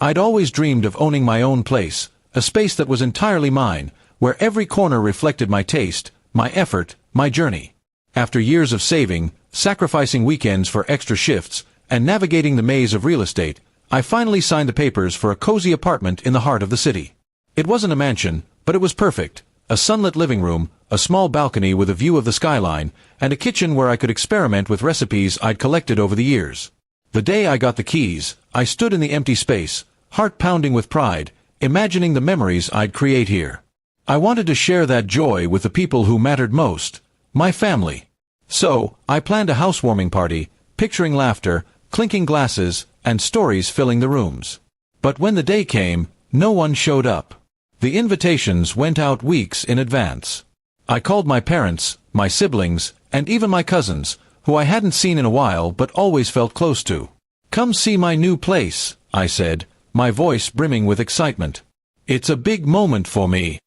I'd always dreamed of owning my own place, a space that was entirely mine, where every corner reflected my taste, my effort, my journey. After years of saving, sacrificing weekends for extra shifts, and navigating the maze of real estate, I finally signed the papers for a cozy apartment in the heart of the city. It wasn't a mansion, but it was perfect. A sunlit living room, a small balcony with a view of the skyline, and a kitchen where I could experiment with recipes I'd collected over the years. The day I got the keys, I stood in the empty space, heart pounding with pride, imagining the memories I'd create here. I wanted to share that joy with the people who mattered most, my family. So, I planned a housewarming party, picturing laughter, clinking glasses, and stories filling the rooms. But when the day came, no one showed up. The invitations went out weeks in advance. I called my parents, my siblings, and even my cousins, who I hadn't seen in a while but always felt close to. "Come see my new place," I said, my voice brimming with excitement. "It's a big moment for me."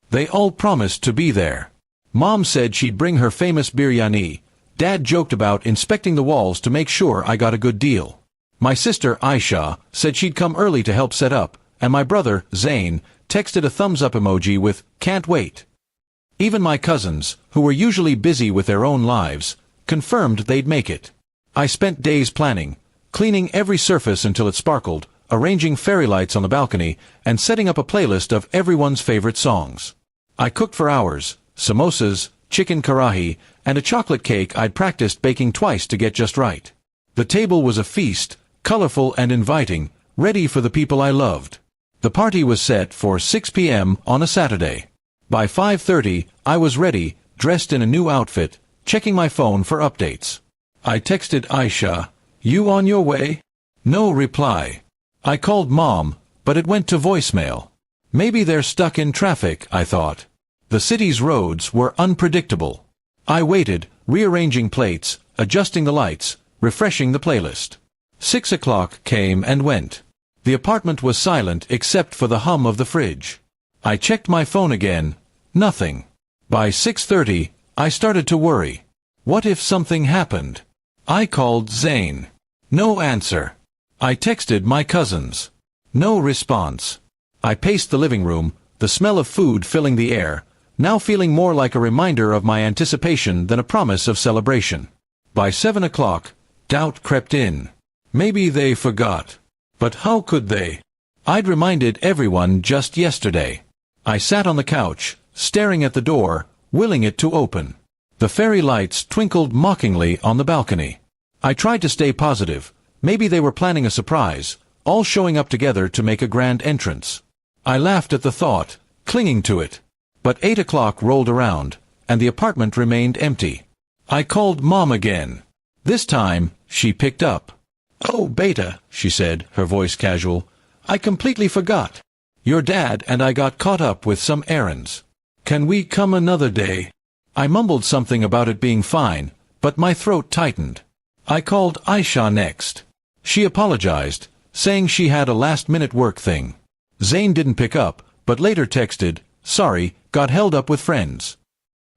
They all promised to be there. Mom said she'd bring her famous biryani. Dad joked about inspecting the walls to make sure I got a good deal. My sister, Aisha, said she'd come early to help set up, and my brother, Zain, texted a thumbs-up emoji with, "Can't wait." Even my cousins, who were usually busy with their own lives, confirmed they'd make it. I spent days planning, cleaning every surface until it sparkled, arranging fairy lights on the balcony, and setting up a playlist of everyone's favorite songs. I cooked for hours, samosas, chicken karahi, and a chocolate cake I'd practiced baking twice to get just right. The table was a feast, colorful and inviting, ready for the people I loved. The party was set for 6 p.m. on a Saturday. By 5:30, I was ready, dressed in a new outfit, checking my phone for updates. I texted Aisha, "You on your way?" No reply. I called Mom, but it went to voicemail. Maybe they're stuck in traffic, I thought. The city's roads were unpredictable. I waited, rearranging plates, adjusting the lights, refreshing the playlist. 6 o'clock came and went. The apartment was silent except for the hum of the fridge. I checked my phone again. Nothing. By 6:30, I started to worry. What if something happened? I called Zain. No answer. I texted my cousins. No response. I paced the living room, the smell of food filling the air, now feeling more like a reminder of my anticipation than a promise of celebration. By 7 o'clock, doubt crept in. Maybe they forgot. But how could they? I'd reminded everyone just yesterday. I sat on the couch, staring at the door, willing it to open. The fairy lights twinkled mockingly on the balcony. I tried to stay positive. Maybe they were planning a surprise, all showing up together to make a grand entrance. I laughed at the thought, clinging to it. But 8 o'clock rolled around, and the apartment remained empty. I called Mom again. This time, she picked up. "Oh, Beta," she said, her voice casual, "I completely forgot. Your dad and I got caught up with some errands. Can we come another day?" I mumbled something about it being fine, but my throat tightened. I called Aisha next. She apologized, saying she had a last-minute work thing. Zain didn't pick up, but later texted, "Sorry, got held up with friends."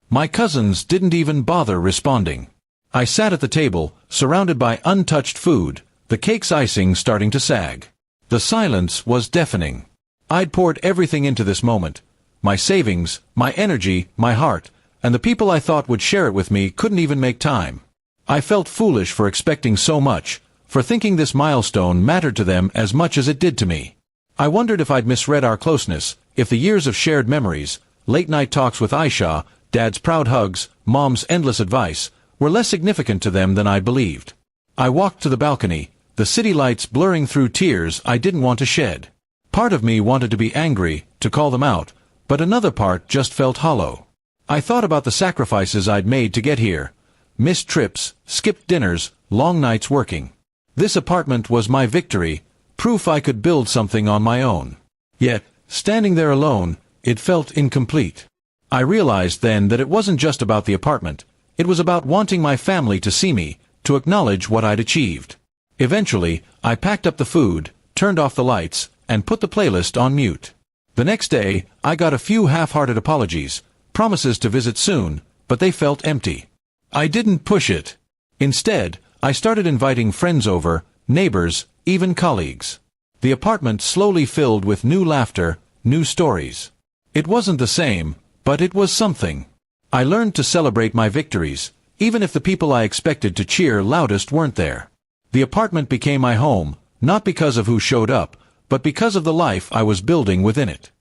My cousins didn't even bother responding. I sat at the table, surrounded by untouched food, the cake's icing starting to sag. The silence was deafening. I'd poured everything into this moment. My savings, my energy, my heart, and the people I thought would share it with me couldn't even make time. I felt foolish for expecting so much, for thinking this milestone mattered to them as much as it did to me. I wondered if I'd misread our closeness, if the years of shared memories, late-night talks with Aisha, Dad's proud hugs, Mom's endless advice, were less significant to them than I'd believed. I walked to the balcony, the city lights blurring through tears I didn't want to shed. Part of me wanted to be angry, to call them out, but another part just felt hollow. I thought about the sacrifices I'd made to get here. Missed trips, skipped dinners, long nights working. This apartment was my victory, proof I could build something on my own. Yet, standing there alone, it felt incomplete. I realized then that it wasn't just about the apartment. It was about wanting my family to see me, to acknowledge what I'd achieved. Eventually, I packed up the food, turned off the lights, and put the playlist on mute. The next day, I got a few half-hearted apologies, promises to visit soon, but they felt empty. I didn't push it. Instead, I started inviting friends over, neighbors, even colleagues. The apartment slowly filled with new laughter, new stories. It wasn't the same, but it was something. I learned to celebrate my victories, even if the people I expected to cheer loudest weren't there. The apartment became my home, not because of who showed up, but because of the life I was building within it.